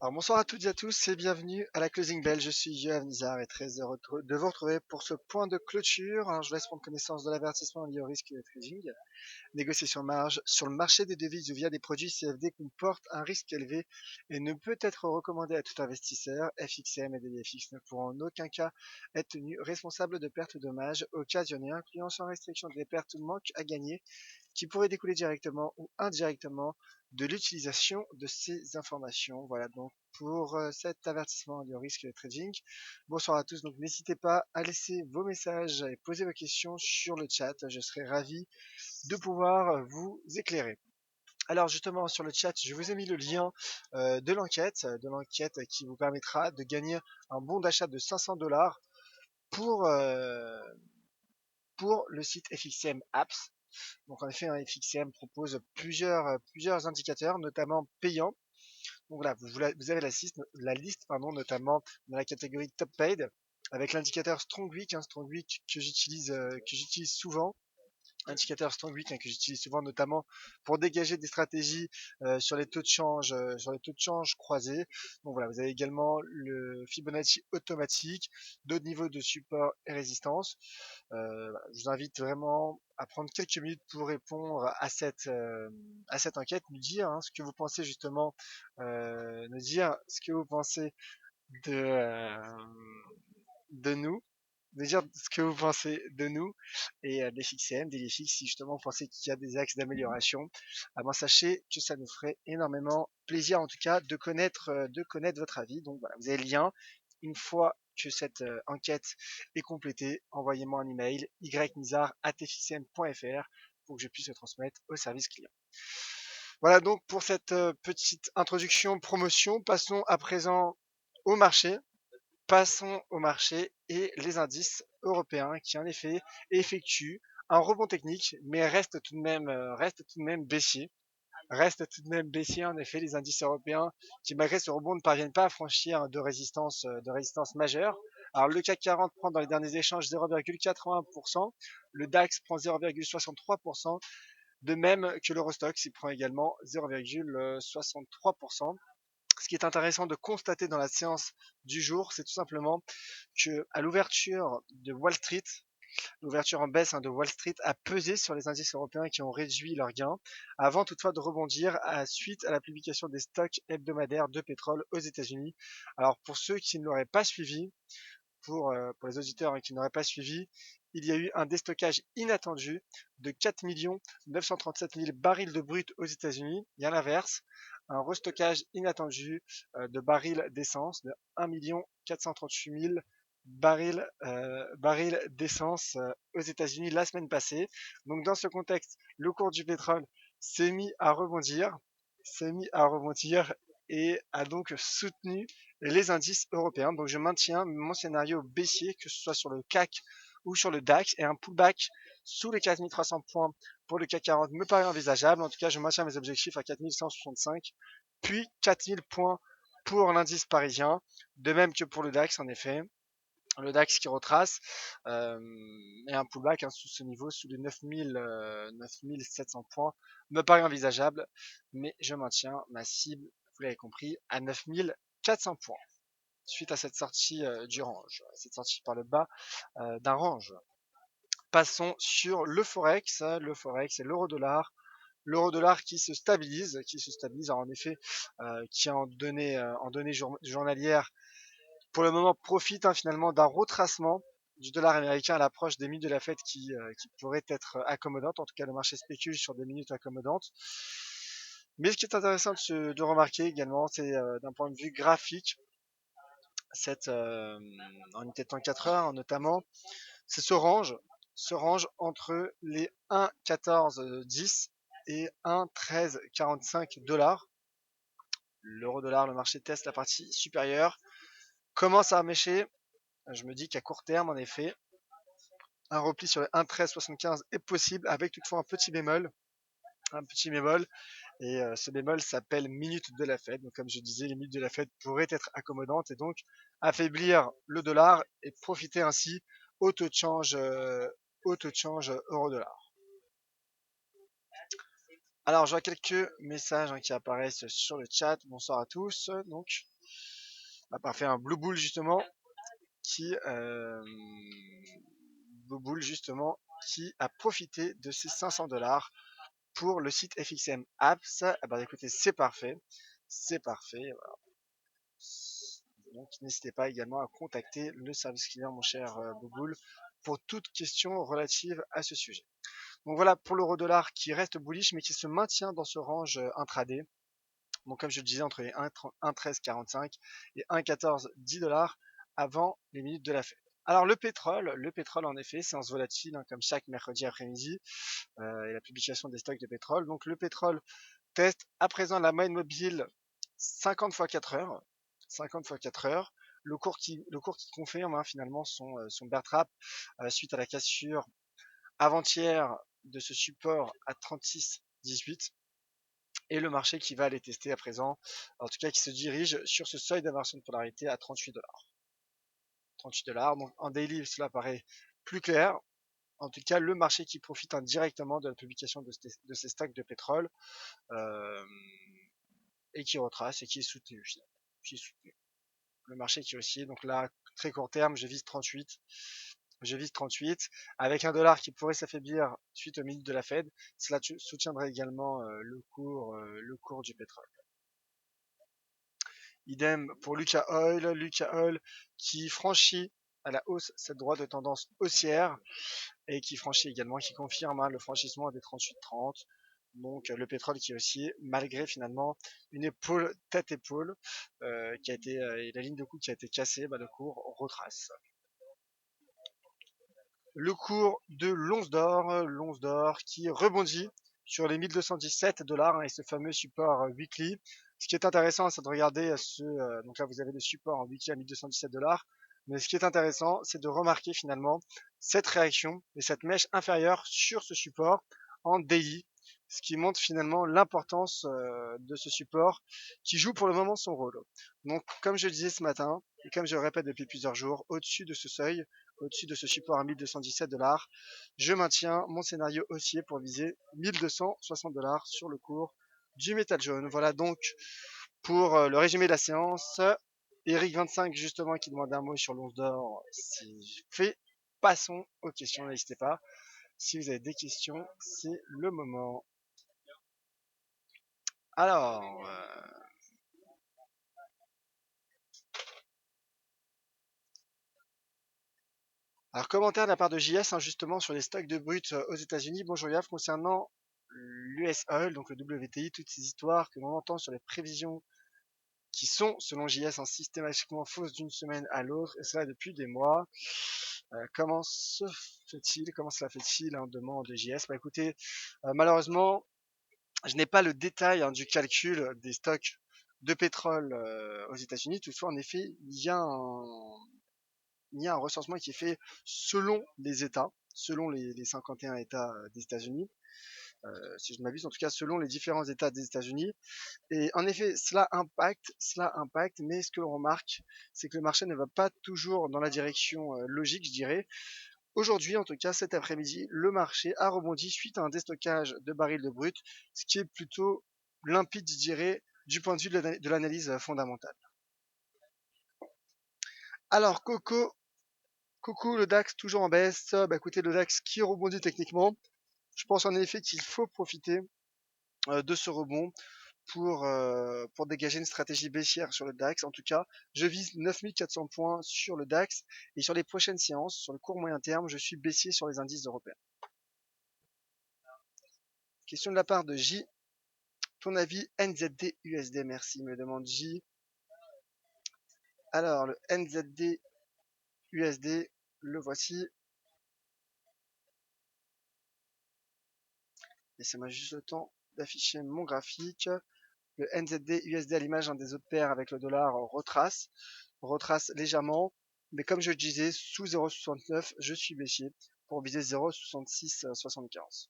Alors bonsoir à toutes et à tous et bienvenue à la Closing Bell. Je suis Yoav Nizar et très heureux de vous retrouver pour ce point de clôture. Alors, je vous laisse prendre connaissance de l'avertissement lié au risque de trading. Négociation marge sur le marché des devises ou via des produits CFD comporte un risque élevé et ne peut être recommandé à tout investisseur. FXM et DDFX ne pourront en aucun cas être tenus responsables de pertes ou dommages occasionnés, incluant sans restriction des pertes ou manques à gagner qui pourraient découler directement ou indirectement de l'utilisation de ces informations. Voilà donc pour cet avertissement du risque de trading. Bonsoir à tous, donc n'hésitez pas à laisser vos messages et poser vos questions sur le chat. Je serai ravi de pouvoir vous éclairer. Alors justement sur le chat, je vous ai mis le lien de l'enquête qui vous permettra de gagner un bon d'achat de 500 $ pour le site FXM Apps. Donc en effet, un FXM propose plusieurs indicateurs, notamment payants. Donc voilà, vous avez la liste notamment dans la catégorie Top Paid, avec l'indicateur Strong Week, Strong Week que j'utilise souvent, indicateur Strong Week que j'utilise souvent notamment pour dégager des stratégies sur les taux de change croisés. Donc voilà, vous avez également le Fibonacci automatique, d'autres niveaux de support et résistance. Je vous invite vraiment à prendre quelques minutes pour répondre à cette enquête, nous dire ce que vous pensez justement, nous dire ce que vous pensez de, euh, de nous, nous dire ce que vous pensez de nous et des FXM, des FX, si justement vous pensez qu'il y a des axes d'amélioration. Sachez que ça nous ferait énormément plaisir en tout cas de connaître votre avis. Donc voilà, vous avez le lien. Une fois que cette enquête est complétée, envoyez-moi un email ynizar@fxm.fr pour que je puisse le transmettre au service client. Voilà donc pour cette petite introduction promotion. Passons à présent au marché. Passons au marché et les indices européens qui en effet effectuent un rebond technique mais restent tout de même baissiers. Restent tout de même baissiers en effet les indices européens qui malgré ce rebond ne parviennent pas à franchir de résistance majeure. Alors le CAC 40 prend dans les derniers échanges 0,81%, le DAX prend 0,63%, de même que l'Eurostoxx il prend également 0,63%. Ce qui est intéressant de constater dans la séance du jour, c'est tout simplement que à l'ouverture de Wall Street, l'ouverture en baisse de Wall Street a pesé sur les indices européens qui ont réduit leurs gains, avant toutefois de rebondir suite à la publication des stocks hebdomadaires de pétrole aux États-Unis. Alors pour ceux qui ne l'auraient pas suivi, pour les auditeurs qui n'auraient pas suivi, il y a eu un déstockage inattendu de 4 937 000 barils de brut aux États-Unis, et à l'inverse, un restockage inattendu de barils d'essence de 1 438 000 barils d'essence aux États-Unis la semaine passée. Donc dans ce contexte, le cours du pétrole s'est mis à rebondir, et a donc soutenu les indices européens. Donc je maintiens mon scénario baissier, que ce soit sur le CAC ou sur le DAX, et un pullback sous les 4300 points pour le CAC 40 me paraît envisageable. En tout cas, je maintiens mes objectifs à 4165, puis 4000 points pour l'indice parisien, de même que pour le DAX en effet. Le DAX qui retrace et un pullback sous ce niveau, sous les 9700 points, me paraît envisageable, mais je maintiens ma cible, vous l'avez compris, à 9400 points suite à cette sortie du range, cette sortie par le bas d'un range. Passons sur le Forex et l'euro-dollar. L'euro-dollar qui se stabilise, alors en effet, qui en données journalières pour le moment profite finalement d'un retracement du dollar américain à l'approche des minutes de la Fed qui pourrait être accommodante. En tout cas, le marché spécule sur des minutes accommodantes. Mais ce qui est intéressant de remarquer également, c'est d'un point de vue graphique, en unité de temps 4 heures notamment, c'est ce range entre les 1,1410 et 1,1345 $. L'euro-dollar, le marché teste la partie supérieure, commence à mêcher. Je me dis qu'à court terme, en effet, un repli sur les 1,1375 est possible, avec toutefois un petit bémol. Et ce bémol s'appelle minute de la Fed. Donc comme je disais, les minutes de la Fed pourraient être accommodantes et donc affaiblir le dollar et profiter ainsi au taux de change euro-dollar. Alors, je vois quelques messages qui apparaissent sur le chat. Bonsoir à tous. Donc, on a fait un Blue Bull justement qui Blue Bull justement qui a profité de ces 500 $ pour le site FXM Apps. Ah bah écoutez, c'est parfait, c'est parfait. Voilà. Donc n'hésitez pas également à contacter le service client, mon cher Blue Bull, pour toute question relative à ce sujet. Donc voilà pour l'euro dollar qui reste bullish mais qui se maintient dans ce range intraday. Donc comme je le disais, entre les 1,1345 et 1,1410 $ avant les minutes de la fête. Alors le pétrole en effet, séance volatile comme chaque mercredi après-midi et la publication des stocks de pétrole. Donc le pétrole teste à présent la moyenne mobile 50 x 4 heures. 50 x 4 heures. Le cours qui confirme finalement son bear trap suite à la cassure avant-hier de ce support à 36,18 et le marché qui va aller tester à présent, en tout cas qui se dirige sur ce seuil d'inversion de polarité à 38 $. 38 $, donc en daily cela paraît plus clair. En tout cas, le marché qui profite indirectement de la publication de ces stocks de pétrole euh, et qui retrace et qui est soutenu. Qui est soutenu. Le marché qui oscille, donc là, très court terme, je vise 38. Je vise 38 avec un dollar qui pourrait s'affaiblir suite aux minutes de la Fed. Cela soutiendrait également le cours du pétrole. Idem pour Lucas Oil qui franchit à la hausse cette droite de tendance haussière et qui franchit également, qui confirme le franchissement des 38,30. Donc le pétrole qui oscille malgré finalement une épaule tête-épaule qui a été et la ligne de coût qui a été cassée, le cours retrace. Le cours de l'once d'or qui rebondit sur les 1217 $ et ce fameux support weekly. Ce qui est intéressant, c'est de regarder donc là vous avez le support en weekly à 1217 $. Mais ce qui est intéressant, c'est de remarquer finalement cette réaction et cette mèche inférieure sur ce support en daily, ce qui montre finalement l'importance de ce support qui joue pour le moment son rôle. Donc comme je le disais ce matin, et comme je le répète depuis plusieurs jours, au-dessus de ce seuil, au-dessus de ce support à 1217 $, je maintiens mon scénario haussier pour viser 1260 $ sur le cours du métal jaune. Voilà donc pour le résumé de la séance. Eric25 justement qui demande un mot sur l'once d'or, c'est fait. Passons aux questions, n'hésitez pas. Si vous avez des questions, c'est le moment. Alors, commentaire de la part de JS justement sur les stocks de brut aux États-Unis. Bonjour Yav, concernant l'US Oil, donc le WTI, toutes ces histoires que l'on entend sur les prévisions qui sont, selon JS, systématiquement fausses d'une semaine à l'autre, et cela depuis des mois. Comment se fait-il, comment cela fait-il, demande JS. Écoutez, malheureusement, je n'ai pas le détail du calcul des stocks de pétrole aux États-Unis. Toutefois, en effet, il y a un recensement qui est fait selon les États, selon les 51 États des États-Unis, si je ne m'abuse, en tout cas selon les différents États des États-Unis. Et en effet, cela impacte, mais ce que l'on remarque, c'est que le marché ne va pas toujours dans la direction logique, je dirais. Aujourd'hui, en tout cas cet après-midi, le marché a rebondi suite à un déstockage de barils de brut, ce qui est plutôt limpide, je dirais, du point de vue de l'analyse fondamentale. Alors, coucou, le DAX toujours en baisse. Écoutez, le DAX qui rebondit techniquement. Je pense en effet qu'il faut profiter de ce rebond pour dégager une stratégie baissière sur le DAX. En tout cas, je vise 9400 points sur le DAX et sur les prochaines séances, sur le court moyen terme, je suis baissier sur les indices européens. Question de la part de J. Ton avis NZD USD, merci, me demande J. Alors, le NZD USD, le voici. Laissez-moi juste le temps d'afficher mon graphique. Le NZD USD à l'image des autres paires avec le dollar retrace légèrement. Mais comme je le disais, sous 0,69, je suis baissier pour viser 0,6675.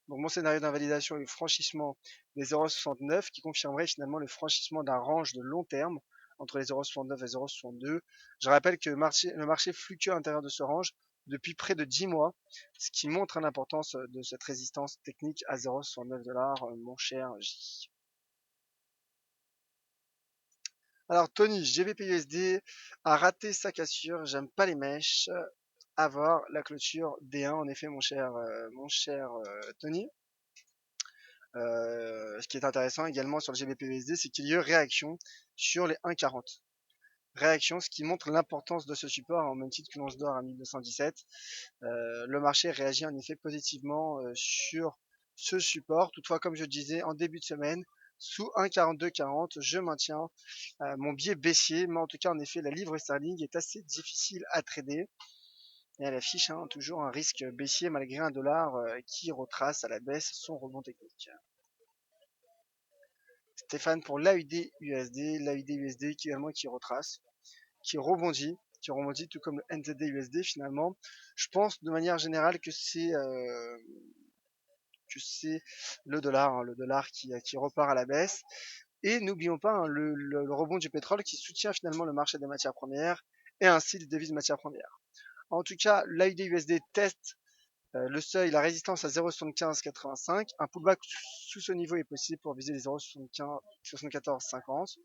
Donc mon scénario d'invalidation est le franchissement des 0,69 qui confirmerait finalement le franchissement d'un range de long terme entre les 0,69 et 0,62. Je rappelle que le marché fluctue à l'intérieur de ce range, depuis près de 10 mois, ce qui montre l'importance de cette résistance technique à 0,69 $, mon cher J. Alors Tony, GBP/USD a raté sa cassure, j'aime pas les mèches. À voir la clôture D1 en effet mon cher Tony. Ce qui est intéressant également sur le GBP/USD, c'est qu'il y a eu réaction sur les 1,40. Réaction, ce qui montre l'importance de ce support en même titre que l'once d'or à 1217. Le marché réagit en effet positivement sur ce support. Toutefois, comme je disais en début de semaine, sous 1,4240, je maintiens mon biais baissier. Mais en tout cas, en effet, la livre sterling est assez difficile à trader. Et elle affiche toujours un risque baissier malgré un dollar qui retrace à la baisse son rebond technique. Stéphane pour l'AUD-USD, l'AUD-USD également qui retrace, qui rebondit tout comme le NZD-USD finalement. Je pense de manière générale que c'est le dollar qui repart à la baisse. Et n'oublions pas le rebond du pétrole qui soutient finalement le marché des matières premières et ainsi des devises matières premières. En tout cas, l'AUD-USD teste le seuil, la résistance à 0,7585. Un pullback sous ce niveau est possible pour viser les 0,7450.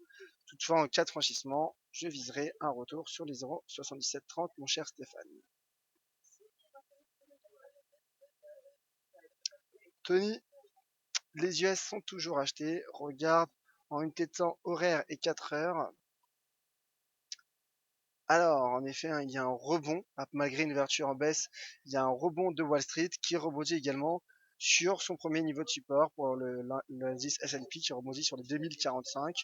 Toutefois, en cas de franchissement, je viserai un retour sur les 0,7730, mon cher Stéphane. Tony, les US sont toujours achetés. Regarde en une temps horaire et 4 heures. Alors, en effet, il y a un rebond, malgré une ouverture en baisse, il y a un rebond de Wall Street qui rebondit également sur son premier niveau de support pour l'indice S&P qui rebondit sur les 2045.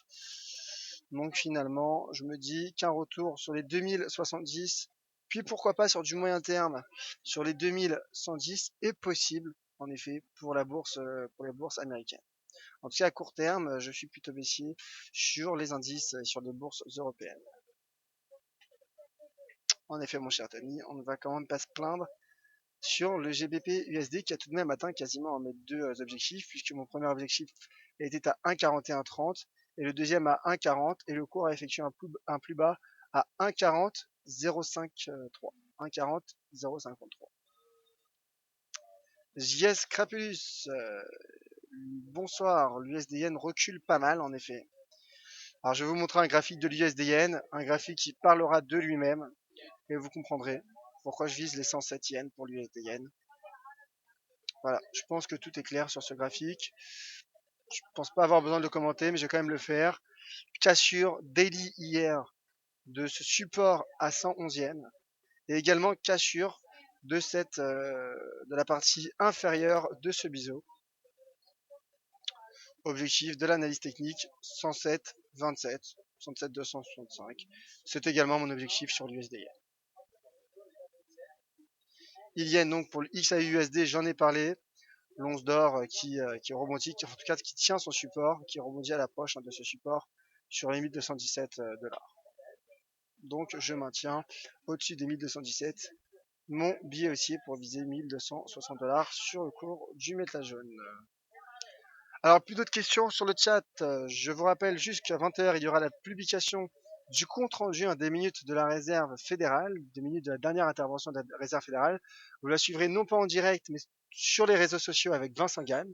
Donc finalement, je me dis qu'un retour sur les 2070, puis pourquoi pas sur du moyen terme, sur les 2110 est possible, en effet, pour les bourses américaines. En tout cas, à court terme, je suis plutôt baissier sur les indices et sur les bourses européennes. En effet, mon cher Tony, on ne va quand même pas se plaindre sur le GBP/USD qui a tout de même atteint quasiment mes deux objectifs, puisque mon premier objectif était à 1,4130 et le deuxième à 1,40 et le cours a effectué un plus bas à 1,40,053. 1,40,053. JS Crapulus, bonsoir, l'USD-Yen recule pas mal en effet. Alors je vais vous montrer un graphique de l'USD-Yen, un graphique qui parlera de lui-même. Et vous comprendrez pourquoi je vise les 107 yens pour l'USD-Yen. Voilà, je pense que tout est clair sur ce graphique. Je pense pas avoir besoin de le commenter, mais je vais quand même le faire. Cassure daily hier de ce support à 111 yens et également cassure de la partie inférieure de ce biseau. Objectif de l'analyse technique 107,27, 107,265. C'est également mon objectif sur l'USD-Yen. Il y a donc pour le XAUUSD, j'en ai parlé. L'once d'or qui rebondit, en tout cas qui tient son support, qui rebondit à l'approche de ce support sur les 1217 $. Donc je maintiens au-dessus des 1217 mon billet haussier pour viser 1260 $ sur le cours du métal jaune. Alors plus d'autres questions sur le chat. Je vous rappelle juste qu'à 20 h il y aura la publication du compte rendu des minutes de la réserve fédérale, des minutes de la dernière intervention de la réserve fédérale. Vous la suivrez non pas en direct, mais sur les réseaux sociaux avec Vincent Gann.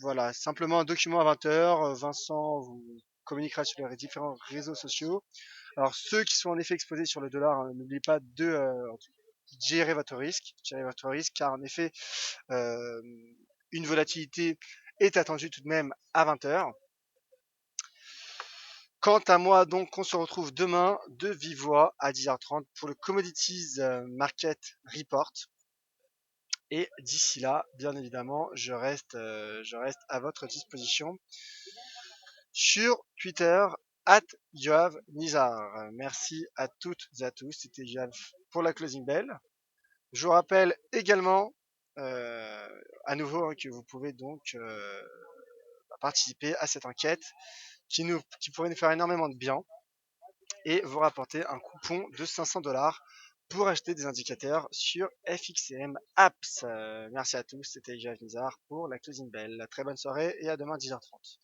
Voilà, simplement un document à 20 h. Vincent vous communiquera sur les différents réseaux sociaux. Alors ceux qui sont en effet exposés sur le dollar, n'oubliez pas de gérer votre risque, car en effet une volatilité est attendue tout de même à 20 h. Quant à moi, donc, on se retrouve demain de vive voix à 10h30 pour le Commodities Market Report. Et d'ici là, bien évidemment, je reste à votre disposition sur Twitter @YoavNizar. Merci à toutes et à tous. C'était Yoav pour la closing bell. Je vous rappelle également à nouveau que vous pouvez donc participer à cette enquête qui pourrait nous faire énormément de bien et vous rapporter un coupon de 500 $ pour acheter des indicateurs sur FXCM Apps. Merci à tous, c'était Yoav Nizar pour la closing bell. Très bonne soirée et à demain 10h30.